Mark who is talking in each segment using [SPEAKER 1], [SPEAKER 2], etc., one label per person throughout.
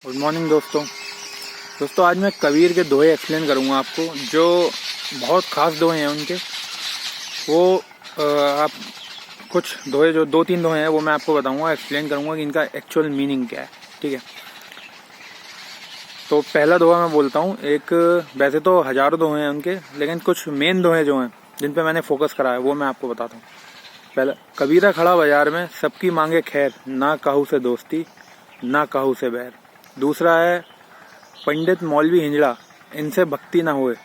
[SPEAKER 1] Good morning दोस्तों आज मैं कबीर के दोहे एक्सप्लेन करूंगा आपको, जो बहुत ख़ास दोहे हैं उनके। वो आप कुछ दोहे, जो 2-3 दोहे हैं, वो मैं आपको बताऊंगा, एक्सप्लेन करूंगा कि इनका एक्चुअल मीनिंग क्या है। ठीक है, तो पहला दोहा मैं बोलता हूँ। एक, वैसे तो हज़ारों दोहे हैं उनके, लेकिन कुछ मेन दोहे जो हैं जिन पे मैंने फोकस करा है वो मैं आपको बताता हूँ। पहला, कबीरा खड़ा बाजार में, सबकी मांगे खैर, ना कहू से दोस्ती ना कहू से बैर। दूसरा है, पंडित मौलवी हिंजड़ा, इनसे भक्ति ना होए,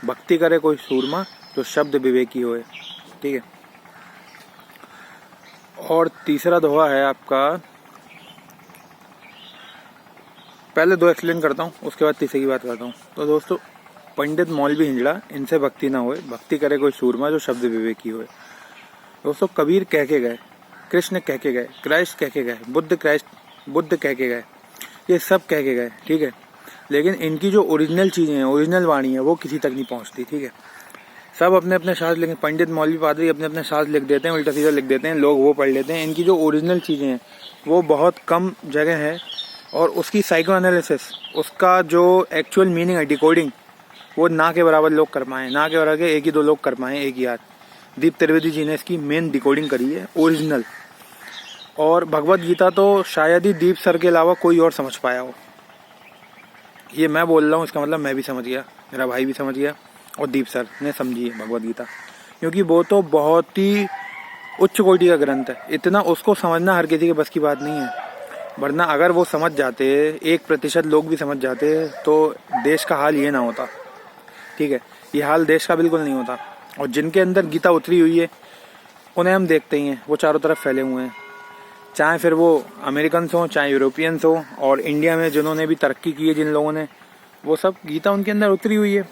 [SPEAKER 1] भक्ति करे कोई सूरमा, जो शब्द विवेकी होए। ठीक है, और तीसरा दोहा है आपका, पहले दो एक्सप्लेन करता हूँ, उसके बाद तीसरे की बात करता हूँ। तो दोस्तों, पंडित मौलवी हिंजड़ा, इनसे भक्ति ना होए, भक्ति करे कोई सूरमा, जो शब्द विवेकी होए। दोस्तों, कबीर कह के गए, कृष्ण कह के गए, क्राइस्ट कह के गए, बुद्ध कह के गए, ये सब कह के गए। ठीक है, लेकिन इनकी जो ओरिजिनल चीज़ें हैं, ओरिजिनल वाणी है, वो किसी तक नहीं पहुंचती। ठीक है, सब अपने अपने शास्त्र लिखें, पंडित मौलवी पादरी अपने अपने शास्त्र लिख देते हैं, उल्टा सीधा लिख देते हैं, लोग वो पढ़ लेते हैं। इनकी जो ओरिजिनल चीज़ें हैं वो बहुत कम जगह है, और उसकी साइको एनालिसिस, उसका जो एक्चुअल मीनिंग है, डिकोडिंग, वो ना के बराबर लोग कर पाएँ, ना के बराबर एक ही दो लोग कर पाएँ, एक ही यार दीप त्रिवेदी जी ने इसकी मेन डिकोडिंग करी है, ओरिजिनल। और भगवत गीता तो शायद ही दीप सर के अलावा कोई और समझ पाया हो। ये मैं बोल रहा हूँ, इसका मतलब मैं भी समझ गया, मेरा भाई भी समझ गया, और दीप सर ने समझी है भगवत गीता, क्योंकि वो तो बहुत ही उच्च कोटि का ग्रंथ है। इतना उसको समझना हर किसी के बस की बात नहीं है, वरना अगर वो समझ जाते, 1% लोग भी समझ जाते, तो देश का हाल ये ना होता। ठीक है, ये हाल देश का बिल्कुल नहीं होता। और जिनके अंदर गीता उतरी हुई है, उन्हें हम देखते ही हैं, वो चारों तरफ फैले हुए हैं, चाहे फिर वो अमेरिकन्स हों, चाहे यूरोपियंस हों, और इंडिया में जिन्होंने भी तरक्की की है, जिन लोगों ने, वो सब गीता उनके अंदर उतरी हुई है।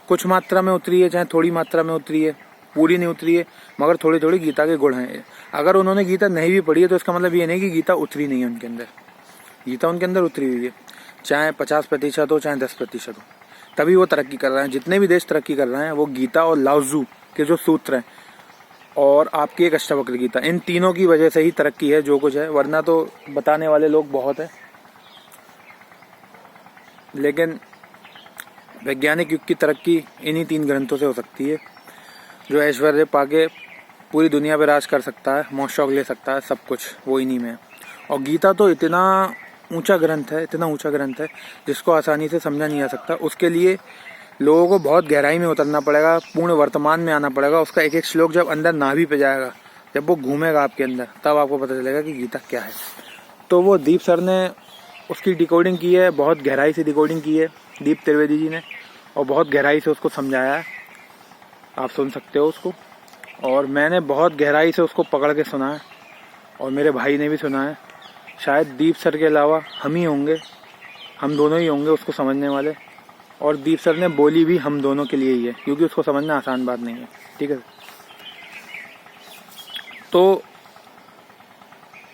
[SPEAKER 1] कुछ मात्रा में उतरी है, चाहे थोड़ी मात्रा में उतरी है, पूरी नहीं उतरी है, मगर थोड़ी थोड़ी गीता के गुण हैं। अगर उन्होंने गीता नहीं भी पढ़ी है, तो इसका मतलब ये नहीं कि गीता उतरी नहीं है उनके अंदर। गीता उनके अंदर उतरी हुई है, चाहे 50% हो, चाहे 10% हो, तभी वो तरक्की कर रहे हैं। जितने भी देश तरक्की कर रहे हैं, वो गीता और लाओजू के जो सूत्र हैं, और आपकी एक अष्टावक्र गीता, इन तीनों की वजह से ही तरक्की है जो कुछ है, वरना तो बताने वाले लोग बहुत है। लेकिन वैज्ञानिक युग की तरक्की इन्हीं 3 ग्रंथों से हो सकती है। जो ऐश्वर्य पाके पूरी दुनिया पे राज कर सकता है, मौज शौक ले सकता है, सब कुछ वो इन्हीं में है। और गीता तो इतना ऊंचा ग्रंथ है, इतना ऊंचा ग्रंथ है, जिसको आसानी से समझा नहीं जा सकता। उसके लिए लोगों को बहुत गहराई में उतरना पड़ेगा, पूर्ण वर्तमान में आना पड़ेगा। उसका एक एक श्लोक जब अंदर नाभि पे जाएगा, जब वो घूमेगा आपके अंदर, तब आपको पता चलेगा कि गीता क्या है। तो वो दीप सर ने उसकी डिकोडिंग की है, बहुत गहराई से डिकोडिंग की है दीप त्रिवेदी जी ने, और बहुत गहराई से उसको समझाया है। आप सुन सकते हो उसको, और मैंने बहुत गहराई से उसको पकड़ के सुना है, और मेरे भाई ने भी सुना है। शायद दीप सर के अलावा हम ही होंगे, हम दोनों ही होंगे उसको समझने वाले। और दीप सर ने बोली भी हम दोनों के लिए ही है, क्योंकि उसको समझना आसान बात नहीं है। ठीक है, तो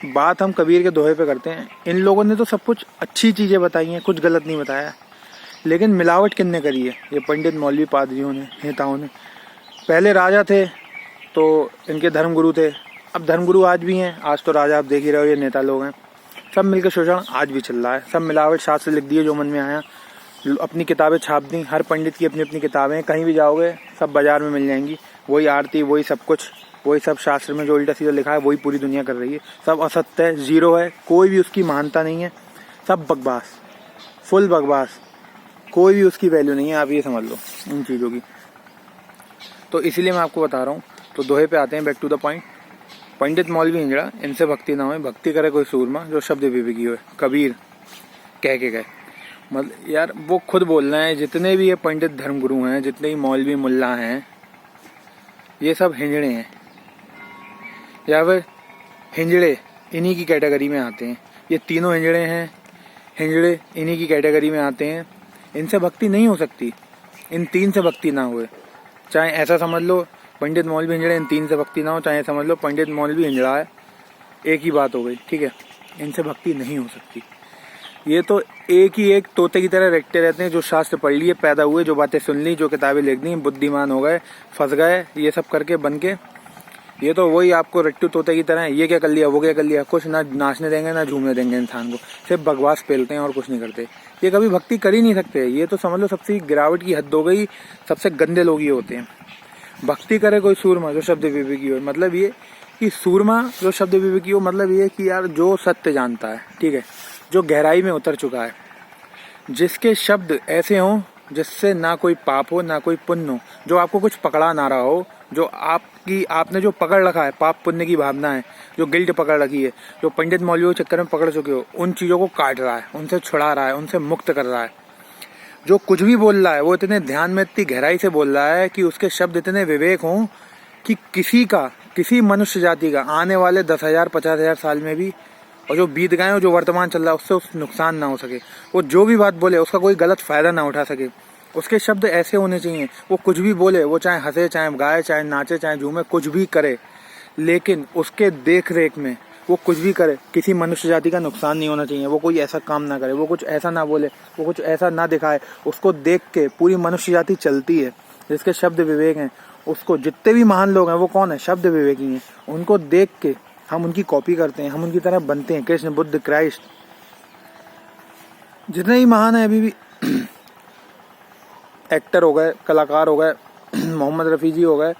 [SPEAKER 1] बात हम कबीर के दोहे पे करते हैं। इन लोगों ने तो सब कुछ अच्छी चीज़ें बताई हैं, कुछ गलत नहीं बताया, लेकिन मिलावट किसने करी है? ये पंडित मौलवी पादरियों ने, नेताओं ने। पहले राजा थे तो इनके धर्मगुरु थे, अब धर्मगुरु आज भी हैं, आज तो राजा आप देख ही रहे हो, ये नेता लोग हैं। सब मिलकर शोषण आज भी चल रहा है, सब मिलावट, शास्त्र लिख दिए जो मन में आया, अपनी किताबें छाप दी। हर पंडित की अपनी अपनी किताबें, कहीं भी जाओगे सब बाजार में मिल जाएंगी, वही आरती, वही सब कुछ, वही सब शास्त्र में जो उल्टा सीधा लिखा है वही पूरी दुनिया कर रही है। सब असत्य है, जीरो है, कोई भी उसकी महानता नहीं है, सब बकवास, फुल बकवास, कोई भी उसकी वैल्यू नहीं है। आप ये समझ लो इन चीज़ों की। तो इसीलिए मैं आपको बता रहा हूँ। तो दोहे पे आते हैं, बैक टू द पॉइंट। पंडित मौलवी हिंजड़ा, इनसे भक्ति ना हो, भक्ति करे कोई सूरमा, जो शब्द विवेकी हो। कबीर कह के गए, मतलब यार वो खुद बोल रहे हैं, जितने भी ये पंडित धर्मगुरु हैं, जितने ही मौलवी मुल्ला हैं, ये सब हिंजड़े हैं, या फिर हिंजड़े इन्हीं की कैटेगरी में आते हैं। ये तीनों हिंजड़े हैं, हिंजड़े इन्हीं की कैटेगरी में आते हैं। इनसे भक्ति नहीं हो सकती, इन 3 से भक्ति ना हुए। चाहे ऐसा समझ लो पंडित मौलवी हिंजड़े, इन 3 से भक्ति ना हो, चाहे समझ लो पंडित मौलवी हिंजड़ा है, एक ही बात हो गई। ठीक है, इनसे भक्ति नहीं हो सकती। ये तो एक ही एक तोते की तरह रखते रहते हैं, जो शास्त्र पढ़ लिए, पैदा हुए, जो बातें सुन ली, जो किताबें लिख दी, बुद्धिमान हो गए, फंस गए, ये सब करके बन के ये तो वही आपको रट्टू तोते की तरह है, ये क्या कर लिया वो क्या कर लिया, कुछ ना नाचने देंगे ना झूमने देंगे इंसान को, सिर्फ बकवास पेलते हैं और कुछ नहीं करते। ये कभी भक्ति कर ही नहीं सकते। ये तो समझ लो सबसे गिरावट की हद हो गई, सबसे गंदे लोग ये होते हैं। भक्ति करे कोई सूरमा जो शब्द विवेकी हो, मतलब ये कि सूरमा जो शब्द विवेकी हो, मतलब ये कि यार जो सत्य जानता है, ठीक है, जो गहराई में उतर चुका है, जिसके शब्द ऐसे हों जिससे ना कोई पाप हो ना कोई पुण्य हो, जो आपको कुछ पकड़ा ना रहा हो, जो आपने जो पकड़ रखा है पाप पुण्य की भावना है, जो गिल्ट पकड़ रखी है, जो पंडित मौलवियों के चक्कर में पकड़ चुके हो, उन चीज़ों को काट रहा है, उनसे छुड़ा रहा है, उनसे मुक्त कर रहा है। जो कुछ भी बोल रहा है वो इतने ध्यान में इतनी गहराई से बोल रहा है कि उसके शब्द इतने विवेक हों कि किसी मनुष्य जाति का आने वाले 10,000 50,000 साल में भी, और जो बीत गए हो जो वर्तमान चल रहा है उससे उस नुकसान ना हो सके, वो जो भी बात बोले उसका कोई गलत फायदा ना उठा सके। उसके शब्द ऐसे होने चाहिए, वो कुछ भी बोले, वो चाहे हंसे चाहे गाए चाहे नाचे चाहे झूमे कुछ भी करे, लेकिन उसके देख रेख में वो कुछ भी करे किसी मनुष्य जाति का नुकसान नहीं होना चाहिए। वो कोई ऐसा काम ना करे, वो कुछ ऐसा ना बोले, वो कुछ ऐसा ना दिखाए, उसको देख के पूरी मनुष्य जाति चलती है। जिसके शब्द विवेक हैं, उसको जितने भी महान लोग हैं वो कौन है, शब्द विवेकी हैं। उनको देख के हम उनकी कॉपी करते हैं, हम उनकी तरह बनते हैं। कृष्ण, बुद्ध, क्राइस्ट, जितने ही महान है अभी भी एक्टर हो गए, कलाकार हो गए, मोहम्मद रफ़ी जी हो गए,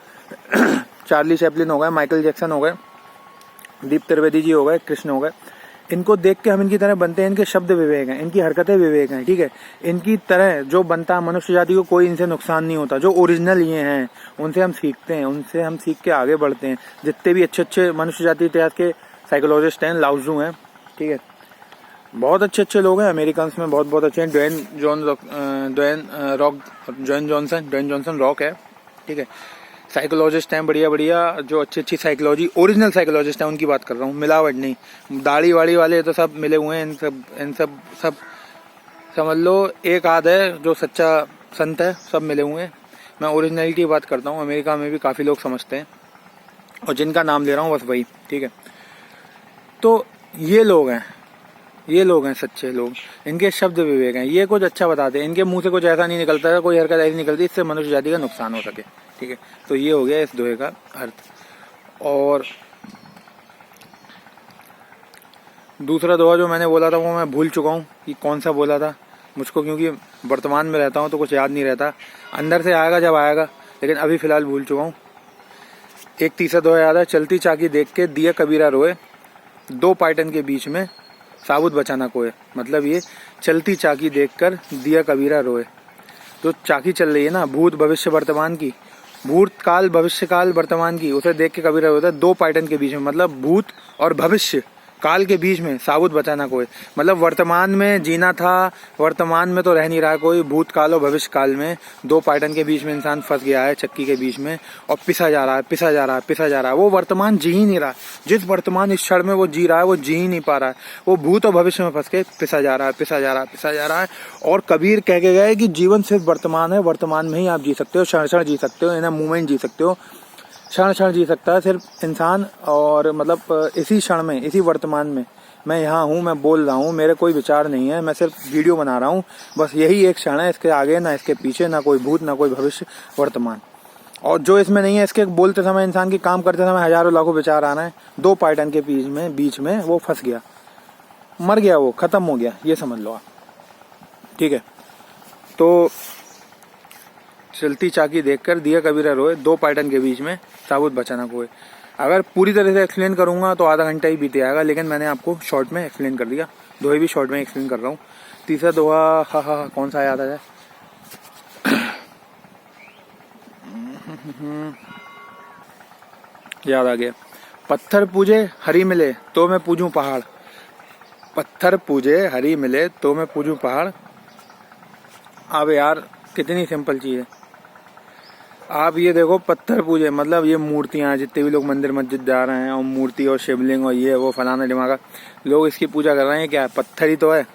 [SPEAKER 1] चार्ली चैपलिन हो गए, माइकल जैक्सन हो गए, दीप त्रिवेदी जी हो गए, कृष्ण हो गए, इनको देख के हम इनकी तरह बनते हैं। इनके शब्द विवेक हैं, इनकी हरकतें विवेक हैं, ठीक है। इनकी तरह जो बनता है मनुष्य जाति को कोई इनसे नुकसान नहीं होता। जो ओरिजिनल ये हैं उनसे हम सीखते हैं, उनसे हम सीख के आगे बढ़ते हैं। जितने भी अच्छे अच्छे मनुष्य जाति इतिहास के साइकोलॉजिस्ट हैं, लाओ त्ज़ू हैं, ठीक है, बहुत अच्छे अच्छे लोग हैं। अमेरिकन में बहुत बहुत अच्छे हैं। ड्वेन जॉनसन रॉक है, ठीक है, साइकोलॉजिस्ट हैं बढ़िया बढ़िया, जो अच्छी अच्छी साइकोलॉजी ओरिजिनल साइकोलॉजिस्ट हैं उनकी बात कर रहा हूँ, मिलावट नहीं। दाढ़ी वाड़ी वाले तो सब मिले हुए हैं, इन सब समझ लो एक आध है जो सच्चा संत है, सब मिले हुए हैं। मैं ओरिजिनलिटी की बात करता हूँ। अमेरिका में भी काफ़ी लोग समझते हैं और जिनका नाम ले रहा हूँ बस वही, ठीक है। तो ये लोग हैं सच्चे लोग, इनके शब्द विवेक हैं। ये कुछ अच्छा बताते हैं, इनके मुंह से कुछ ऐसा नहीं निकलता है, कोई हरकत ऐसी निकलती इससे मनुष्य जाति का नुकसान हो सके, ठीक है। तो ये हो गया इस दोहे का अर्थ। और दूसरा दोहा जो मैंने बोला था वो मैं भूल चुका हूँ कि कौन सा बोला था मुझको, क्योंकि वर्तमान में रहता हूँ तो कुछ याद नहीं रहता, अंदर से आएगा जब आएगा, लेकिन अभी फिलहाल भूल चुका हूँ। एक तीसरा दोहा याद है, चलती चाकी देख के दिया कबीरा रोए, दो पायटन के बीच में साबुत बचाना कोय। मतलब ये चलती चाकी देखकर दिया कबीरा रोए, जो चाकी चल रही है ना भूत भविष्य वर्तमान की, भूत काल भविष्य काल वर्तमान की, उसे देख के कबीरा रोता है। दो पायटन के बीच में, मतलब भूत और भविष्य काल के बीच में साबुत बचाना कोई, मतलब वर्तमान में जीना था, वर्तमान में तो रह नहीं रहा कोई, भूत काल और भविष्य काल में दो पायटन के बीच में इंसान फंस गया है, चक्की के बीच में, और पिसा जा रहा है। वो वर्तमान जी ही नहीं रहा। जिस वर्तमान इस क्षण में वो जी रहा है वो जी ही नहीं पा रहा है, वो भूत और भविष्य में फंस के पिसा जा रहा है। और कबीर कह के गए कि जीवन सिर्फ वर्तमान है, वर्तमान में ही आप जी सकते हो, क्षण क्षण जी सकते हो, इन मूवमेंट जी सकते हो, क्षण क्षण जी सकता है सिर्फ इंसान। और मतलब इसी क्षण में, इसी वर्तमान में मैं यहाँ हूँ, मैं बोल रहा हूँ, मेरे कोई विचार नहीं है, मैं सिर्फ वीडियो बना रहा हूँ, बस यही एक क्षण है, इसके आगे ना इसके पीछे, ना कोई भूत ना कोई भविष्य, वर्तमान। और जो इसमें नहीं है, इसके बोलते समय इंसान की काम करते समय हजारों लाखों विचार आना है, दो पायटन के बीच में वो फंस गया, मर गया, वो खत्म हो गया, ये समझ लो आप, ठीक है। तो चलती चाकी देखकर दिया कबीरा रोए, दो पायटन के बीच में साबुत बचाना कोई। अगर पूरी तरह से एक्सप्लेन करूंगा तो आधा घंटा ही बीते आएगा, लेकिन मैंने आपको शॉर्ट में एक्सप्लेन कर दिया। दोहे भी शॉर्ट में एक्सप्लेन कर रहा हूँ। तीसरा दोहा कौन सा याद आ जाए, याद आ गया, पत्थर पूजे हरी मिले तो मैं पूजूं पहाड़, पत्थर पूजे हरी मिले तो मैं पूजूं पहाड़। अब यार कितनी सिंपल चीज है। आप ये देखो, पत्थर पूजे मतलब ये मूर्तियां, जितने भी लोग मंदिर मस्जिद जा रहे हैं और मूर्ति और शिवलिंग और ये वो फलाना दिमागा, लोग इसकी पूजा कर रहे हैं, क्या पत्थर ही तो है।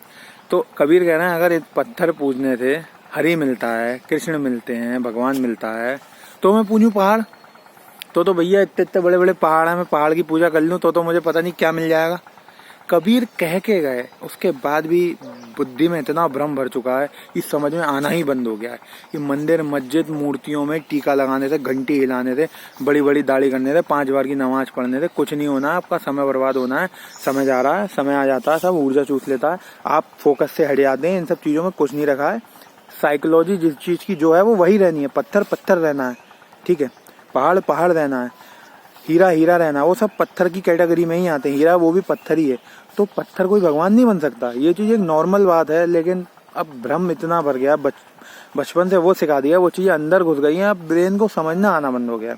[SPEAKER 1] तो कबीर कह रहे हैं अगर पत्थर पूजने से हरि मिलता है, कृष्ण मिलते हैं, भगवान मिलता है, तो मैं पूजूं पहाड़। तो भैया इतने इतने बड़े बड़े पहाड़ हैं, मैं पहाड़ की पूजा कर लूँ तो मुझे पता नहीं क्या मिल जाएगा। कबीर कह के गए, उसके बाद भी बुद्धि में इतना भ्रम भर चुका है कि समझ में आना ही बंद हो गया है कि मंदिर मस्जिद मूर्तियों में टीका लगाने से, घंटी हिलाने से, बड़ी बड़ी दाढ़ी करने से, 5 बार की नमाज पढ़ने से कुछ नहीं होना है। आपका समय बर्बाद होना है। समय जा रहा है, समय आ जाता है, सब ऊर्जा चूस लेता है, आप फोकस से हट जाते हैं। इन सब चीज़ों में कुछ नहीं रखा है। साइकोलॉजी जिस चीज़ की जो है वो वही रहनी है। पत्थर पत्थर रहना है, ठीक है, पहाड़ पहाड़ रहना है, हीरा हीरा रहना, वो सब पत्थर की कैटेगरी में ही आते हैं। हीरा वो भी पत्थर ही है, तो पत्थर कोई भगवान नहीं बन सकता। ये चीज़ एक नॉर्मल बात है, लेकिन अब भ्रम इतना भर गया, बचपन से वो सिखा दिया, वो चीज़ें अंदर घुस गई हैं, अब ब्रेन को समझना आना बंद हो गया।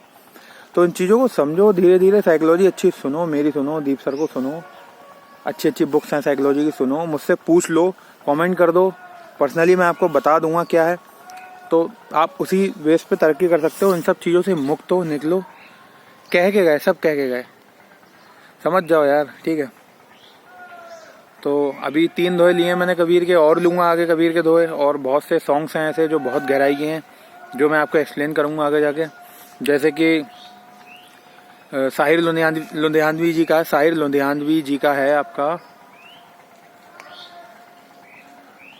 [SPEAKER 1] तो इन चीज़ों को समझो धीरे धीरे। साइकोलॉजी अच्छी सुनो, मेरी सुनो, दीप सर को सुनो, अच्छी अच्छी बुक्स हैं साइकोलॉजी की, सुनो, मुझसे पूछ लो, कमेंट कर दो, पर्सनली मैं आपको बता दूंगा क्या है, तो आप उसी बेस पे तरक्की कर सकते हो। इन सब चीज़ों से मुक्त हो, निकलो। कह के गए, सब कह के गए, समझ जाओ यार, ठीक है। तो अभी 3 दोहे लिए मैंने कबीर के, और लूँगा आगे कबीर के दोहे, और बहुत से सॉन्ग्स हैं ऐसे जो बहुत गहराई के हैं, जो मैं आपको एक्सप्लेन करूँगा आगे जाके। जैसे कि साहिर लुधियानवी जी का, साहिर लुधियानवी जी का है आपका,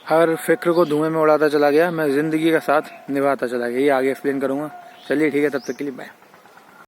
[SPEAKER 1] हर फिक्र को धुएं में उड़ाता चला गया, मैं जिंदगी का साथ निभाता चला गया। ये आगे एक्सप्लेन करूँगा। चलिए ठीक है, तब तक के लिए बाय।